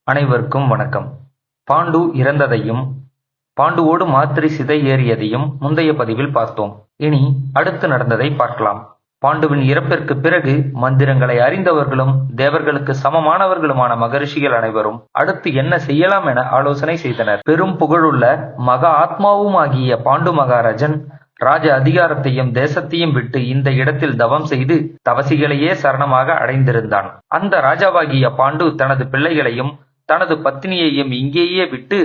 அனைவருக்கும் வணக்கம். பாண்டு இறந்ததையும் பாண்டுவோடு மாத்திரை சிதை ஏறியதையும் முந்தைய பதிவில் பார்த்தோம். இனி அடுத்து நடந்ததை பார்க்கலாம். பாண்டுவின் இறப்பிற்கு பிறகு மந்திரங்களை அறிந்தவர்களும் தேவர்களுக்கு சமமானவர்களுமான மகரிஷிகள் அனைவரும் அடுத்து என்ன செய்யலாம் என ஆலோசனை செய்தனர். பெரும் புகழுள்ள மகா ஆத்மாவுமாகிய பாண்டு மகாராஜன் ராஜ அதிகாரத்தையும் தேசத்தையும் விட்டு இந்த இடத்தில் தவம் செய்து தவசிகளையே சரணமாக அடைந்திருந்தான். அந்த ராஜாவாகிய பாண்டு தனது பிள்ளைகளையும் தனது பத்னியையும் இங்கேயே விட்டு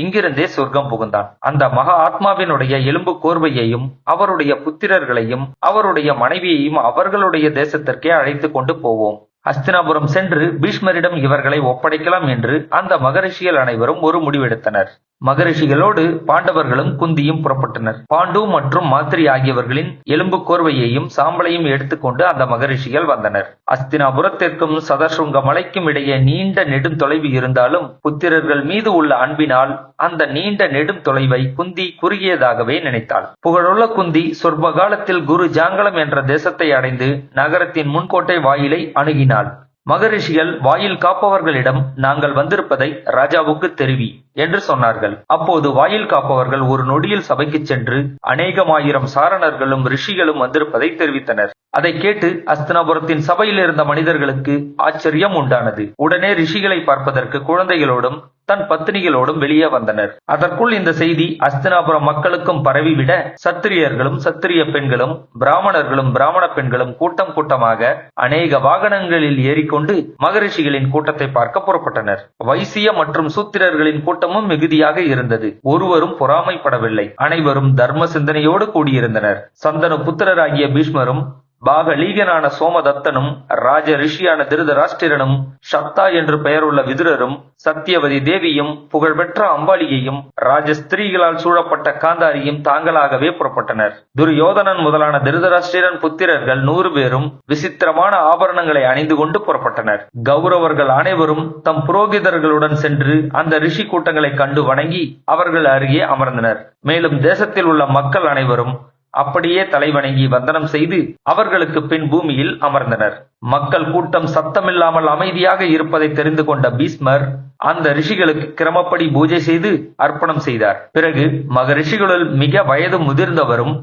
இங்கிருந்தே சொர்க்கம் புகுந்தான். அந்த மகா ஆத்மாவினுடைய எலும்பு கோர்வையையும் அவருடைய புத்திரர்களையும் அவருடைய மனைவியையும் அவர்களுடைய தேசத்திற்கே அழைத்து கொண்டு போவோம். ஹஸ்தினாபுரம் சென்று பீஷ்மரிடம் இவர்களை ஒப்படைக்கலாம் என்று அந்த மகரிஷிகள் அனைவரும் ஒரு முடிவெடுத்தனர். மகரிஷிகளோடு பாண்டவர்களும் குந்தியும் புறப்பட்டனர். பாண்டு மற்றும் மாத்திரி ஆகியவர்களின் எலும்பு கோர்வையையும் சாம்பலையும் எடுத்துக்கொண்டு அந்த மகரிஷிகள் வந்தனர். அஸ்தினாபுரத்திற்கும் சதசுங்க மலைக்கும் இடையே நீண்ட நெடும் தொலைவு இருந்தாலும் புத்திரர்கள் மீது உள்ள அன்பினால் அந்த நீண்ட நெடும் தொலைவை குந்தி குறுகியதாகவே நினைத்தாள். புகழுள்ள குந்தி சொற்ப காலத்தில் குரு ஜாங்கலம் என்ற தேசத்தை அடைந்து நகரத்தின் முன்கோட்டை வாயிலை அணுகினாள். மகரிஷிகள் வாயில் காப்பவர்களிடம் நாங்கள் வந்திருப்பதை ராஜாவுக்கு தெரிவி என்று சொன்னார்கள். அப்போது வாயில் காப்பவர்கள் ஒரு நொடியில் சபைக்கு சென்று அநேகமாயிரம் சாரணர்களும் ரிஷிகளும் வந்திருப்பதை தெரிவித்தனர். அதை கேட்டு அஸ்தினாபுரத்தின் சபையில் இருந்த மனிதர்களுக்கு ஆச்சரியம் உண்டானது. உடனே ரிஷிகளை பார்ப்பதற்கு குழந்தைகளோடும் தன் பத்தினிகளோடும் வெளியே வந்தனர். அதற்குள் இந்த செய்தி அஸ்தினாபுரம் மக்களுக்கும் பரவிவிட சத்திரியர்களும் சத்திரிய பெண்களும் பிராமணர்களும் பிராமண பெண்களும் கூட்டம் கூட்டமாக அநேக வாகனங்களில் ஏறிக்கொண்டு மகரிஷிகளின் கூட்டத்தை பார்க்க புறப்பட்டனர். வைசிய மற்றும் சூத்திரர்களின் கூட்டமும் மிகுதியாக இருந்தது. ஒருவரும் பொறாமைப்படவில்லை. அனைவரும் தர்ம சிந்தனையோடு கூடியிருந்தனர். சந்தனு புத்திரராகிய பீஷ்மரும் பாகலீகனான சோமதத்தனும் ராஜ ரிஷியான திருதராஷ்டிரனும் சத்தா என்று பெயருள்ள விதுரரும் சத்தியவதி தேவியும் புகழ்பெற்ற அம்பாலியையும் ராஜ ஸ்திரீகளால் சூழப்பட்ட காந்தாரியும் தாங்களாகவே புறப்பட்டனர். துரியோதனன் முதலான திருதராஷ்டிரன் புத்திரர்கள் 100 பேரும் விசித்திரமான ஆபரணங்களை அணிந்து கொண்டு புறப்பட்டனர். கௌரவர்கள் அனைவரும் தம் புரோகிதர்களுடன் சென்று அந்த ரிஷி கூட்டங்களை கண்டு வணங்கி அவர்கள் அருகே அமர்ந்தனர். மேலும் தேசத்தில் உள்ள மக்கள் அனைவரும் அப்படியே தலைவணங்கி வந்தனம் செய்து அவர்களுக்கு பின் பூமியில் அமர்ந்தனர். மக்கள் கூட்டம் சத்தமில்லாமல் அமைதியாக இருப்பதை தெரிந்து கொண்ட பீஷ்மர் அந்த ரிஷிகளுக்கு கிரமப்படி பூஜை செய்து அர்ப்பணம் செய்தார். பிறகு மகரிஷிகளுள் மிக வயது முதிர்ந்தவரும்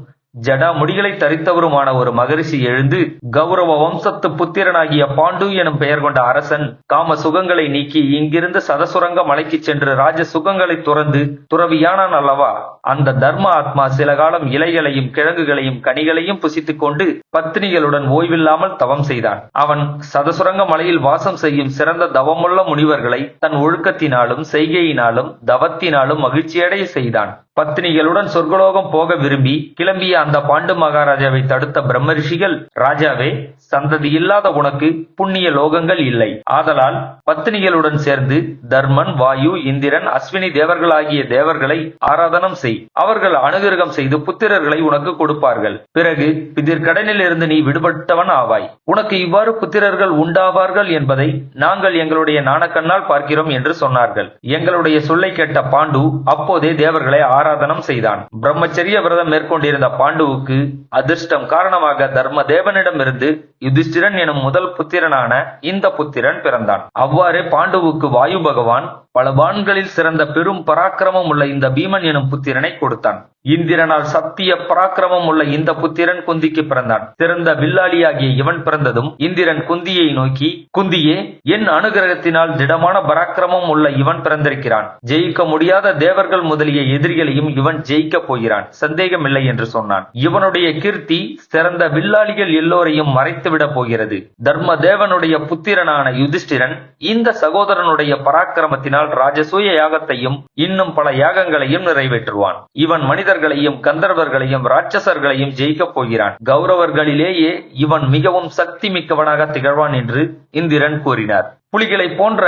ஜடா முடிகளை தரித்தவருமான ஒரு மகரிஷி எழுந்து, கௌரவ வம்சத்து புத்திரனாகிய பாண்டு எனும் பெயர் கொண்ட அரசன் காம சுகங்களை நீக்கி இங்கிருந்து சதசுரங்க மலைக்கு சென்று ராஜ சுகங்களை துறந்து துறவியானான் அல்லவா? அந்த தர்ம ஆத்மா சில காலம் இலைகளையும் கிழங்குகளையும் கனிகளையும் புசித்துக் கொண்டு பத்தினிகளுடன் ஓய்வில்லாமல் தவம் செய்தான். அவன் சதசுரங்க மலையில் வாசம் செய்யும் சிறந்த தவமுள்ள முனிவர்களை தன் ஒழுக்கத்தினாலும் செய்கையினாலும் தவத்தினாலும் மகிழ்ச்சியடைய செய்தான். பத்தினிகளுடன் சொர்க்கலோகம் போக விரும்பி கிளம்பிய அந்த பாண்டு மகாராஜாவை தடுத்த பிரம்மரிஷிகள், ராஜாவே, சந்ததி இல்லாத உனக்கு புண்ணிய லோகங்கள் இல்லை. ஆதலால் பத்தினிகளுடன் சேர்ந்து தர்மன், வாயு, இந்திரன், அஸ்வினி தேவர்களாகிய தேவர்களை ஆராதனம் செய். அவர்கள் அனுகிரகம் செய்து புத்திரர்களை உனக்கு கொடுப்பார்கள். பிறகு பிதிர்கடனில் இருந்து நீ விடுபட்டவன் ஆவாய். உனக்கு இவ்வாறு புத்திரர்கள் உண்டாவார்கள் என்பதை நாங்கள் எங்களுடைய நாணக்கண்ணால் பார்க்கிறோம் என்று சொன்னார்கள். எங்களுடைய சொல்லை கேட்ட பாண்டு அப்போதே தேவர்களை ஆராதனம் செய்தான். பிரம்மச்சரிய விரதம் மேற்கொண்டிருந்த பாண்டுவுக்கு அதிர்ஷ்டம் காரணமாக தர்ம தேவனிடமிருந்து யுதிஷ்டிரன் எனும் முதல் புத்திரனான இந்த புத்திரன் பிறந்தான். அவ்வாறே பாண்டுவுக்கு வாயு பகவான் பல வான்களில் சிறந்த பெரும் பராக்கிரமம் உள்ள இந்த பீமன் எனும் புத்திரனை கொடுத்தான். இந்திரனால் சத்திய பராக்கிரமம் உள்ள இந்த புத்திரன் குந்திக்கு பிறந்தான். சிறந்த வில்லாளியாகிய இவன் பிறந்ததும் இந்திரன் குந்தியை நோக்கி, குந்தியே, என் அனுகிரகத்தினால் திடமான பராக்கிரமம் உள்ள இவன் பிறந்திருக்கிறான். ஜெயிக்க முடியாத தேவர்கள் முதலிய எதிரிகளையும் இவன் ஜெயிக்க போகிறான், சந்தேகமில்லை என்று சொன்னான். இவனுடைய கீர்த்தி சிறந்த வில்லாளிகள் எல்லோரையும் மறைத்துவிட போகிறது. தர்ம தேவனுடைய புத்திரனான யுதிஷ்டிரன் இந்த சகோதரனுடைய பராக்கிரமத்தினால் ராஜசூய யாகத்தையும் இன்னும் பல யாகங்களையும் நிறைவேற்றுவான். இவன் மனிதர்களையும் கந்தர்வர்களையும் ராட்சசர்களையும் ஜெயிக்கப் போகிறான். கௌரவர்களிலேயே இவன் மிகவும் சக்தி மிக்கவனாக திகழ்வான் என்று இந்திரன் கூறினார். புலிகளை போன்ற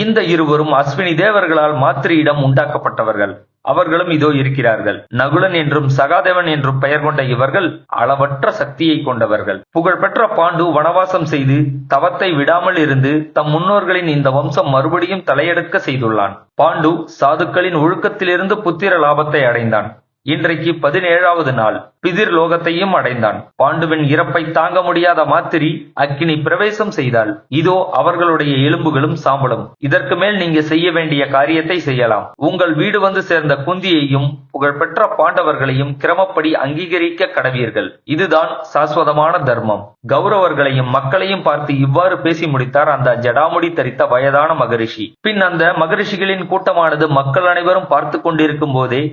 இந்த இருவரும் அஸ்வினி தேவர்களால் மாத்திரியிடம் உண்டாக்கப்பட்டவர்கள். அவர்களும் இதோ இருக்கிறார்கள். நகுலன் என்றும் சகாதேவன் என்றும் பெயர் கொண்ட இவர்கள் அளவற்ற சக்தியை கொண்டவர்கள். புகழ்பெற்ற பாண்டு வனவாசம் செய்து தவத்தை விடாமல் இருந்து தம் முன்னோர்களின் இந்த வம்சம் மறுபடியும் தலையெடுக்க செய்துள்ளான். பாண்டு சாதுக்களின் ஒழுக்கத்திலிருந்து புத்திர லாபத்தை அடைந்தான். இன்றைக்கு 17வது நாள். பிதிர் லோகத்தையும் அடைந்தான். பாண்டுவின் இறப்பை தாங்க முடியாத மாத்திரி அக்கினி பிரவேசம் செய்தாள். இதோ அவர்களுடைய எலும்புகளும் சாம்பலும். இதற்கு மேல் நீங்க செய்ய வேண்டிய காரியத்தை செய்யலாம். உங்கள் வீடு வந்து சேர்ந்த குந்தியையும் புகழ்பெற்ற பாண்டவர்களையும் கிரமப்படி அங்கீகரிக்க கடவீர்கள். இதுதான் சாஸ்வதமான தர்மம். கௌரவர்களையும் மக்களையும் பார்த்து இவ்வாறு பேசி முடித்தார் அந்த ஜடாமுடி தரித்த வயதான மகரிஷி. பின் அந்த மகரிஷிகளின் கூட்டமானது மக்கள் அனைவரும் பார்த்து கொண்டிருக்கும் போதே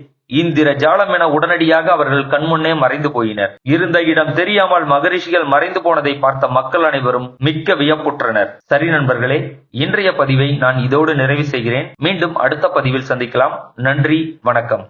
இந்திர ஜாலம் என உடனடியாக அவர்கள் கண்முன்னே மறைந்து போயினர். இருந்த இடம் தெரியாமல் மகரிஷிகள் மறைந்து போனதை பார்த்த மக்கள் அனைவரும் மிக்க வியப்புற்றனர். சரி நண்பர்களே, இன்றைய பதிவை நான் இதோடு நிறைவு செய்கிறேன். மீண்டும் அடுத்த பதிவில் சந்திக்கலாம். நன்றி, வணக்கம்.